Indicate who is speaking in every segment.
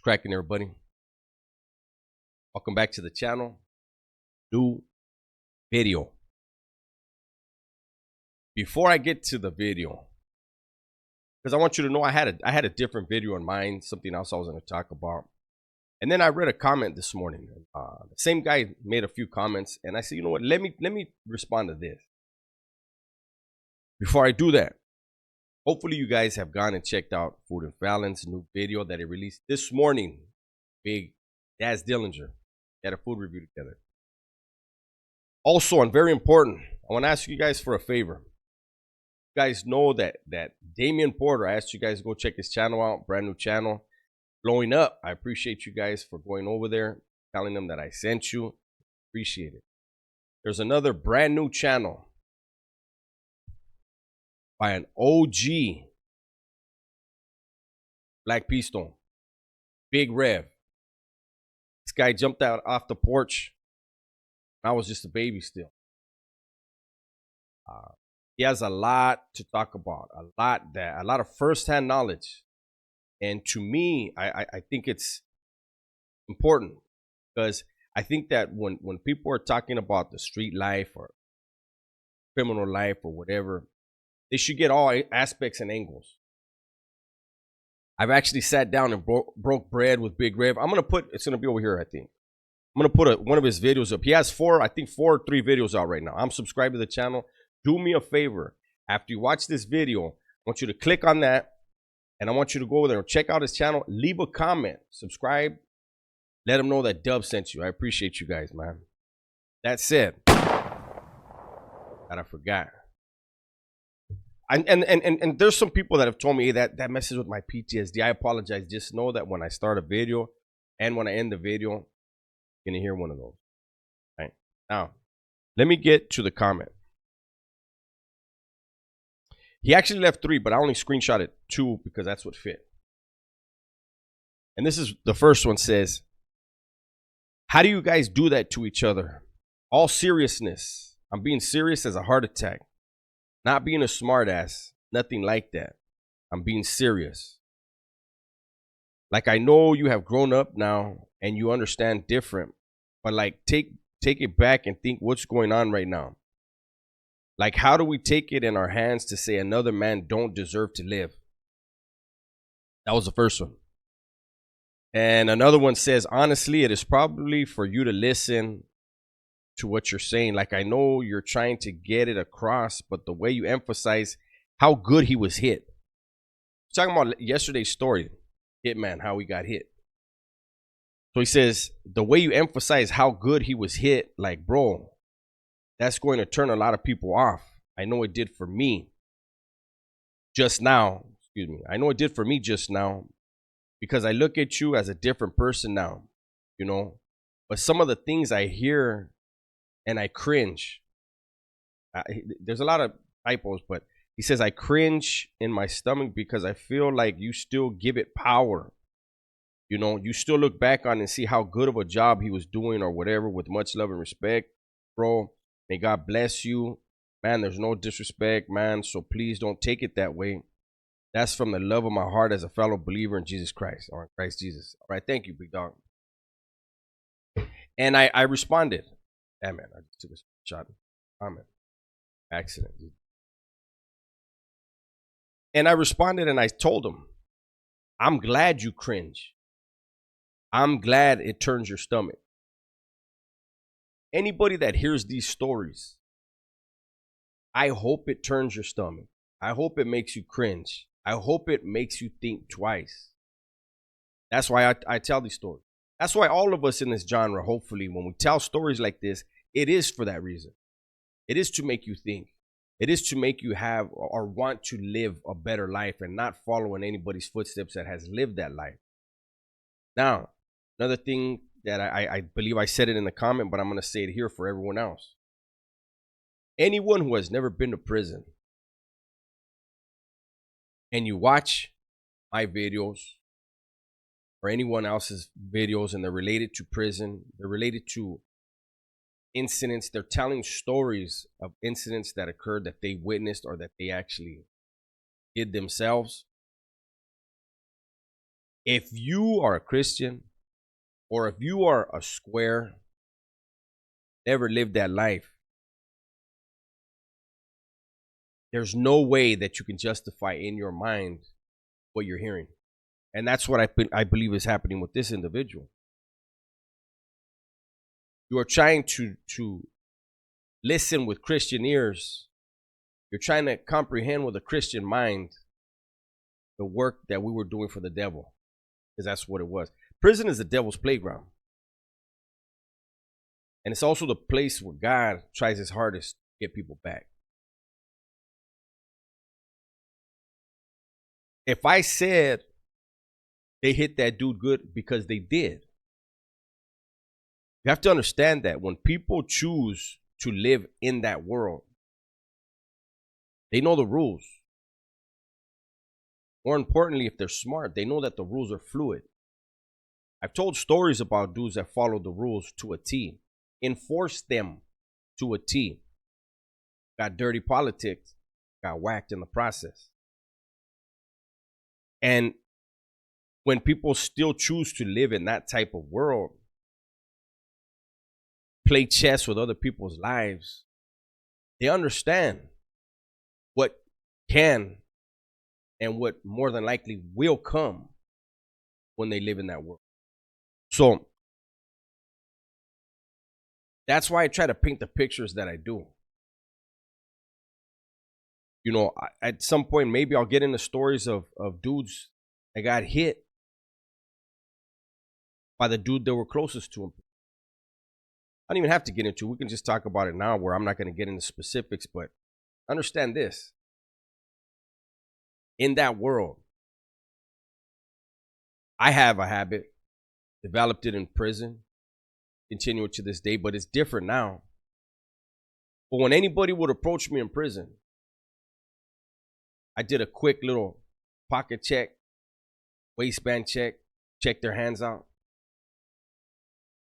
Speaker 1: Cracking, everybody. Welcome back to the channel. New video. Before I get to the video, because I want you to know I had a different video in mind, something else I was going to talk about. And then I read a comment this morning. The same guy made a few comments, and I said, you know what? Let me respond to this. Before I do that, hopefully you guys have gone and checked out Food and Fallon's new video that he released this morning. Big Daz Dillinger. They had a food review together. Also, and very important, I want to ask you guys for a favor. You guys know that Damian Porter, I asked you guys to go check his channel out, brand new channel, blowing up. I appreciate you guys for going over there, telling them that I sent you. Appreciate it. There's another brand new channel by an OG Black P-Stone, Big Rev. This guy jumped out off the porch. I was just a baby still. He has a lot to talk about, a lot of firsthand knowledge. And to me, I think it's important because I think that when people are talking about the street life or criminal life or whatever, they should get all aspects and angles. I've actually sat down and broke bread with Big Rev. It's going to be over here, I think. I'm going to put one of his videos up. He has four or three videos out right now. I'm subscribed to the channel. Do me a favor. After you watch this video, I want you to click on that. And I want you to go over there and check out his channel. Leave a comment. Subscribe. Let him know that Dub sent you. I appreciate you guys, man. That said, that I forgot. And there's some people that have told me, hey, that messes with my PTSD. I apologize. Just know that when I start a video and when I end the video, you're going to hear one of those. All right. Now, let me get to the comment. He actually left 3, but I only screenshotted 2 because that's what fit. And this is the first one says, how do you guys do that to each other? All seriousness. I'm being serious as a heart attack. Not being a smartass, nothing like that. I'm being serious. Like, I know you have grown up now and you understand different, but like take it back and think what's going on right now. Like, how do we take it in our hands to say another man don't deserve to live? That was the first one. And another one says, honestly, it is probably for you to listen to what you're saying. Like, I know you're trying to get it across, but the way you emphasize how good he was hit. Talking about yesterday's story, Hitman, how he got hit. So he says, the way you emphasize how good he was hit, like, bro, that's going to turn a lot of people off. I know it did for me just now. Excuse me. I know it did for me just now because I look at you as a different person now, you know. But some of the things I hear and I cringe. There's a lot of typos, but he says, I cringe in my stomach because I feel like you still give it power. You know, you still look back on and see how good of a job he was doing or whatever with much love and respect. Bro, may God bless you. Man, there's no disrespect, man. So please don't take it that way. That's from the love of my heart as a fellow believer in Jesus Christ, or in Christ Jesus. All right, thank you, big dog. And I responded. Yeah, man, I just took a shot. Comment. Accident, dude. And I responded and I told him, I'm glad you cringe. I'm glad it turns your stomach. Anybody that hears these stories, I hope it turns your stomach. I hope it makes you cringe. I hope it makes you think twice. That's why I tell these stories. That's why all of us in this genre, hopefully, when we tell stories like this, it is for that reason. It is to make you think. It is to make you have or want to live a better life and not follow in anybody's footsteps that has lived that life. Now, another thing that I believe I said it in the comment, but I'm going to say it here for everyone else. Anyone who has never been to prison and you watch my videos or anyone else's videos and they're related to prison, they're related to incidents, they're telling stories of incidents that occurred that they witnessed or that they actually did themselves. If you are a Christian or if you are a square, never lived that life, there's no way that you can justify in your mind what you're hearing. And that's what I believe is happening with this individual. You are trying to listen with Christian ears. You're trying to comprehend with a Christian mind the work that we were doing for the devil, because that's what it was. Prison is the devil's playground. And it's also the place where God tries his hardest to get people back. If I said they hit that dude good because they did, you have to understand that when people choose to live in that world, they know the rules. More importantly, if they're smart, they know that the rules are fluid. I've told stories about dudes that followed the rules to a T, enforced them to a T, got dirty politics, got whacked in the process. And when people still choose to live in that type of world, play chess with other people's lives, they understand what can and what more than likely will come when they live in that world. So that's why I try to paint the pictures that I do. You know, at some point, maybe I'll get into stories of dudes that got hit by the dude that were closest to him. I don't even have to get into it. We can just talk about it now where I'm not going to get into specifics, but understand this. In that world, I have a habit, developed it in prison, continue it to this day, but it's different now. But when anybody would approach me in prison, I did a quick little pocket check, waistband check, check their hands out.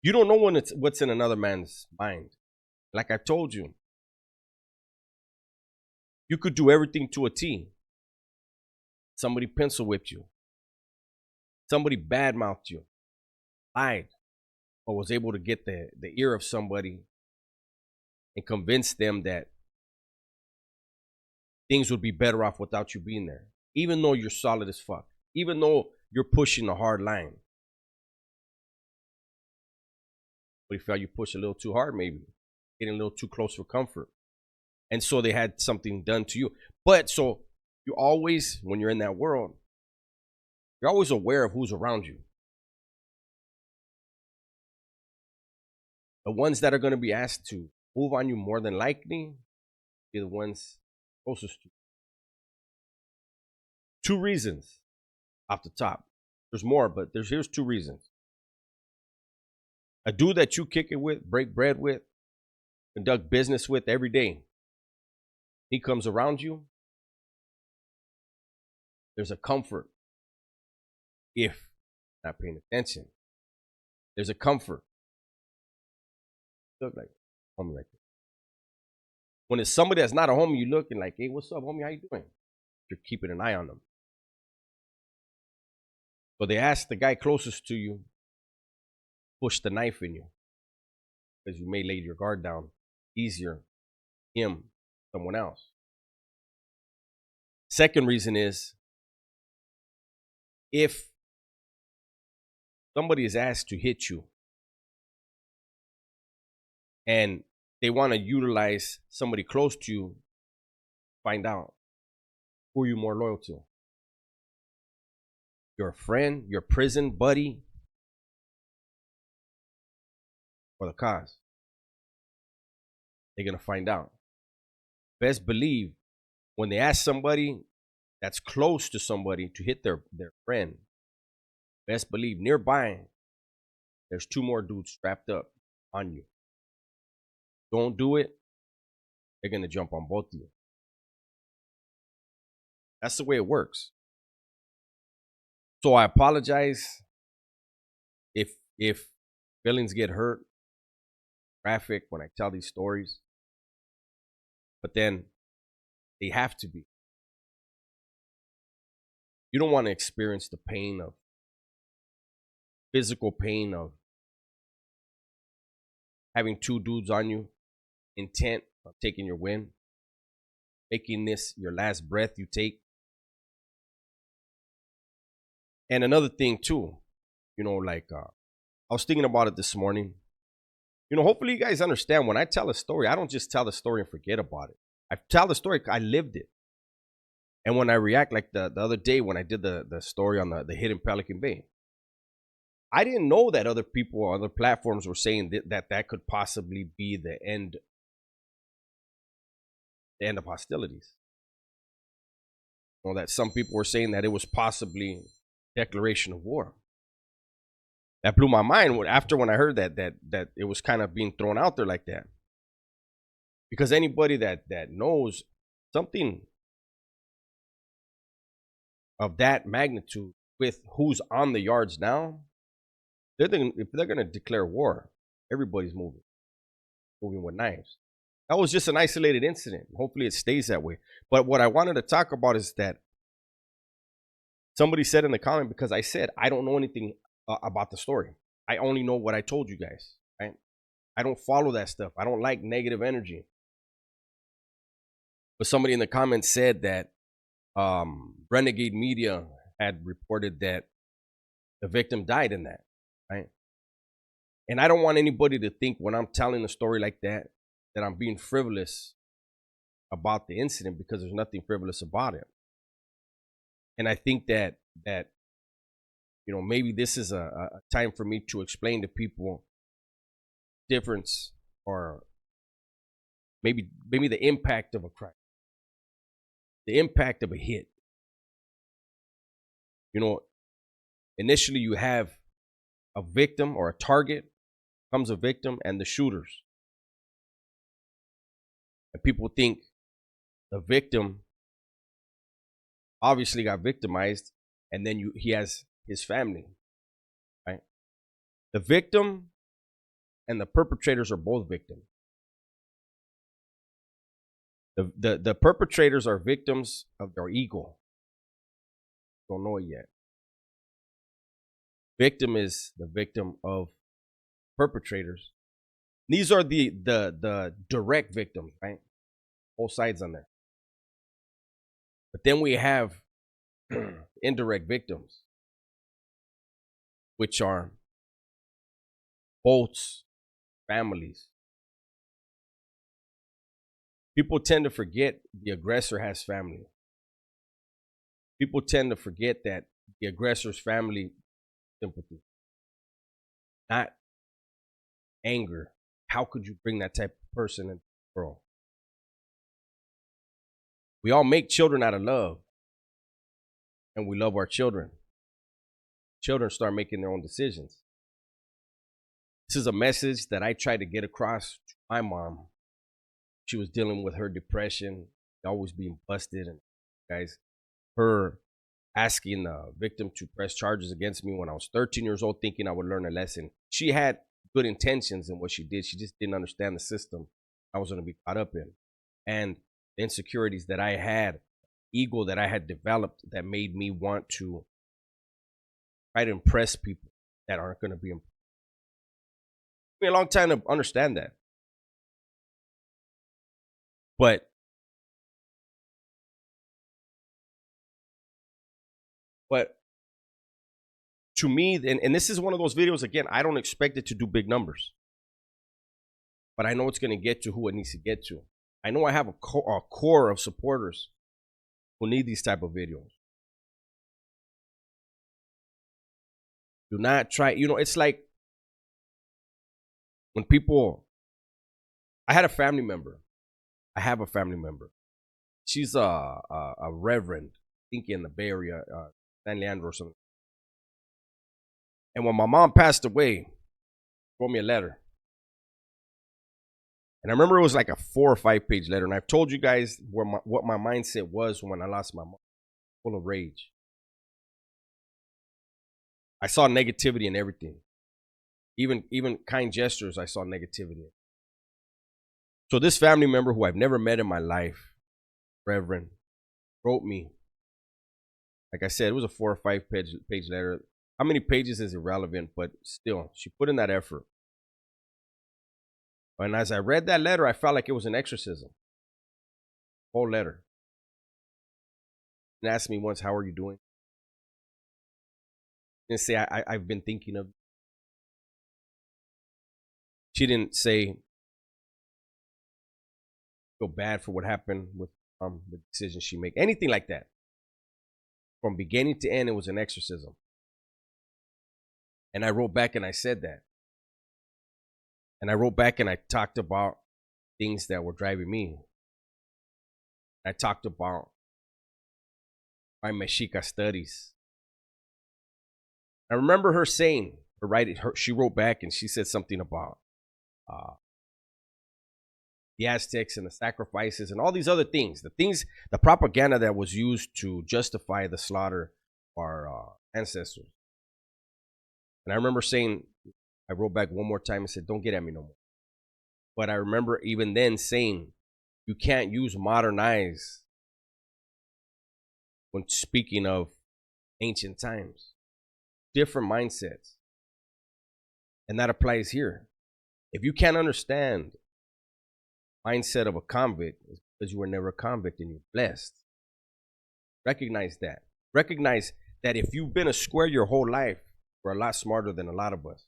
Speaker 1: You don't know what's in another man's mind. Like I told you, you could do everything to a T. Somebody pencil whipped you. Somebody badmouthed you, lied, or was able to get the ear of somebody and convince them that things would be better off without you being there. Even though you're solid as fuck. Even though you're pushing a hard line. But you felt you pushed a little too hard, maybe. Getting a little too close for comfort. And so they had something done to you. But so you always, when you're in that world, you're always aware of who's around you. The ones that are going to be asked to move on you more than likely be the ones closest to you. 2 reasons off the top. There's more, but here's 2 reasons. A dude that you kick it with, break bread with, conduct business with every day, he comes around you, there's a comfort if not paying attention. There's a comfort. Look like homie right there. When it's somebody that's not a homie, you looking like, hey, what's up, homie? How you doing? You're keeping an eye on them. So they ask the guy closest to you, push the knife in you, because you may lay your guard down easier, him, someone else. Second reason is, if somebody is asked to hit you and they want to utilize somebody close to you, find out who are you more loyal to. Your friend, your prison buddy, or the cause. They're going to find out. Best believe when they ask somebody that's close to somebody to hit their friend, best believe nearby there's 2 more dudes strapped up on you. Don't do it, they're going to jump on both of you. That's the way it works. So I apologize if feelings get hurt, graphic when I tell these stories. But then they have to be. You don't want to experience the pain of physical pain of having two dudes on you, intent of taking your win, making this your last breath you take. And another thing too, like I was thinking about it this morning. Hopefully you guys understand, when I tell a story, I don't just tell the story and forget about it. I tell the story, I lived it. And when I react, like the other day when I did the story on the hit in Pelican Bay, I didn't know that other people or other platforms were saying that could possibly be the end of hostilities. That some people were saying that it was possibly declaration of war. That blew my mind after when I heard that it was kind of being thrown out there like that. Because anybody that knows something of that magnitude with who's on the yards now, if they're going to declare war, everybody's moving with knives. That was just an isolated incident. Hopefully it stays that way. But what I wanted to talk about is that somebody said in the comment, because I said I don't know anything about the story. I only know what I told you guys. Right? I don't follow that stuff. I don't like negative energy. But somebody in the comments said that Renegade Media had reported that the victim died in that. Right? And I don't want anybody to think when I'm telling a story like that I'm being frivolous about the incident, because there's nothing frivolous about it. And I think that maybe this is a time for me to explain to people difference, or maybe the impact of a crime, the impact of a hit. Initially you have a victim or a target, comes a victim, and the shooters. And people think the victim obviously got victimized, and then he has his family, right? The victim and the perpetrators are both victims. The perpetrators are victims of their ego. Don't know it yet. Victim is the victim of perpetrators. These are the direct victims, right? Both sides on there. But then we have indirect victims, which are both families. People tend to forget the aggressor has family. People tend to forget that the aggressor's family sympathy, not anger. How could you bring that type of person into the world? We all make children out of love, and we love our children. Children start making their own decisions. This is a message that I tried to get across to my mom. She was dealing with her depression, always being busted, and guys, her asking the victim to press charges against me when I was 13 years old, thinking I would learn a lesson. She had good intentions in what she did. She just didn't understand the system I was going to be caught up in. And the insecurities that I had, ego that I had developed, that made me want to try to impress people that aren't going to be impressed. It took me a long time to understand that. But to me, and this is one of those videos, again, I don't expect it to do big numbers. But I know it's going to get to who it needs to get to. I know I have a core of supporters who need these type of videos. Do not try, it's like when people, I have a family member. She's a reverend, I think in the Bay Area, San Leandro or something. And when my mom passed away, she wrote me a letter. And I remember it was like a 4 or 5 page letter. And I've told you guys what my mindset was when I lost my mom. Full of rage. I saw negativity in everything. Even kind gestures, I saw negativity. So this family member who I've never met in my life, Reverend, wrote me. Like I said, it was a 4 or 5 page letter. how many pages is irrelevant, but still, she put in that effort. And as I read that letter, I felt like it was an exorcism. Whole letter. And asked me once, how are you doing? And say, I've been thinking of. She didn't say, feel bad for what happened with the decision she made. Anything like that. From beginning to end, it was an exorcism. And I wrote back and I said that. And I wrote back and I talked about things that were driving me. I talked about my Mexica studies. I remember her saying, she wrote back and she said something about the Aztecs and the sacrifices and all these other things. The propaganda that was used to justify the slaughter of our ancestors. And I remember saying, I wrote back one more time and said, don't get at me no more. But I remember even then saying, you can't use modern eyes when speaking of ancient times. Different mindsets. And that applies here. If you can't understand mindset of a convict, it's because you were never a convict and you're blessed. Recognize that. Recognize that if you've been a square your whole life, we're a lot smarter than a lot of us.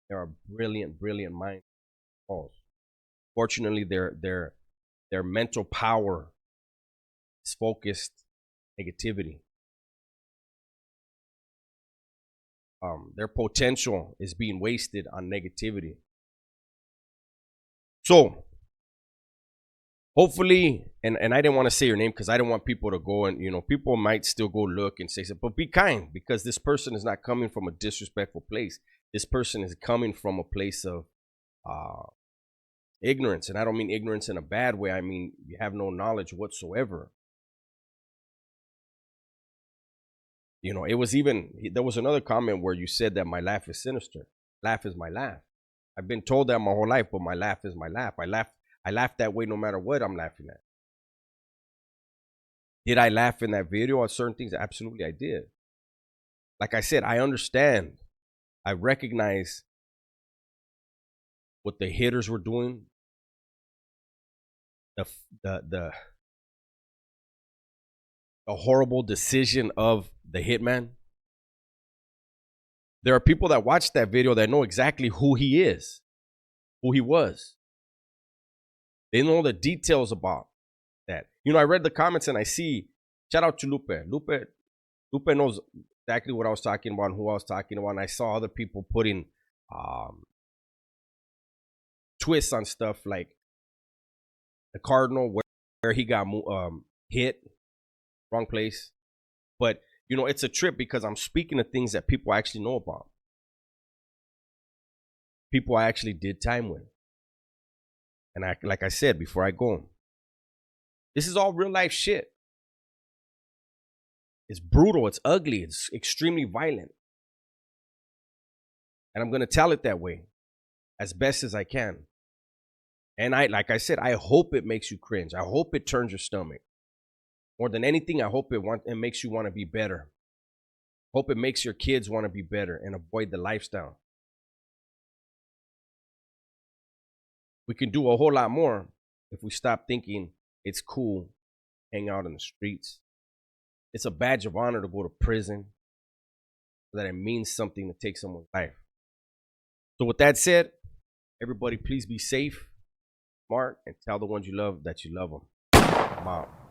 Speaker 1: There are brilliant, brilliant minds. Fortunately, their mental power is focused negativity. Their potential is being wasted on negativity. So, hopefully, and I didn't want to say your name because I didn't want people to go and, people might still go look and say something, but be kind, because this person is not coming from a disrespectful place. This person is coming from a place of ignorance. And I don't mean ignorance in a bad way. I mean, you have no knowledge whatsoever. It was there was another comment where you said that my laugh is sinister. Laugh is my laugh. I've been told that my whole life, but my laugh is my laugh. I laugh that way no matter what I'm laughing at. Did I laugh in that video on certain things? Absolutely, I did. Like I said, I understand. I recognize what the hitters were doing. The horrible decision of the hitman. There are people that watch that video that know exactly who he is, who he was. They know the details about that. I read the comments and I see, shout out to Lupe. Lupe knows exactly what I was talking about and who I was talking about. And I saw other people putting twists on stuff like the Cardinal, where he got hit, wrong place. But, it's a trip because I'm speaking of things that people actually know about. People I actually did time with. And like I said, before I go, this is all real life shit. It's brutal. It's ugly. It's extremely violent. And I'm going to tell it that way as best as I can. And like I said, I hope it makes you cringe. I hope it turns your stomach. More than anything, I hope it makes you want to be better. Hope it makes your kids want to be better and avoid the lifestyle. We can do a whole lot more if we stop thinking it's cool, hang out in the streets. It's a badge of honor to go to prison, that it means something to take someone's life. So with that said, everybody please be safe, smart, and tell the ones you love that you love them. I'm out.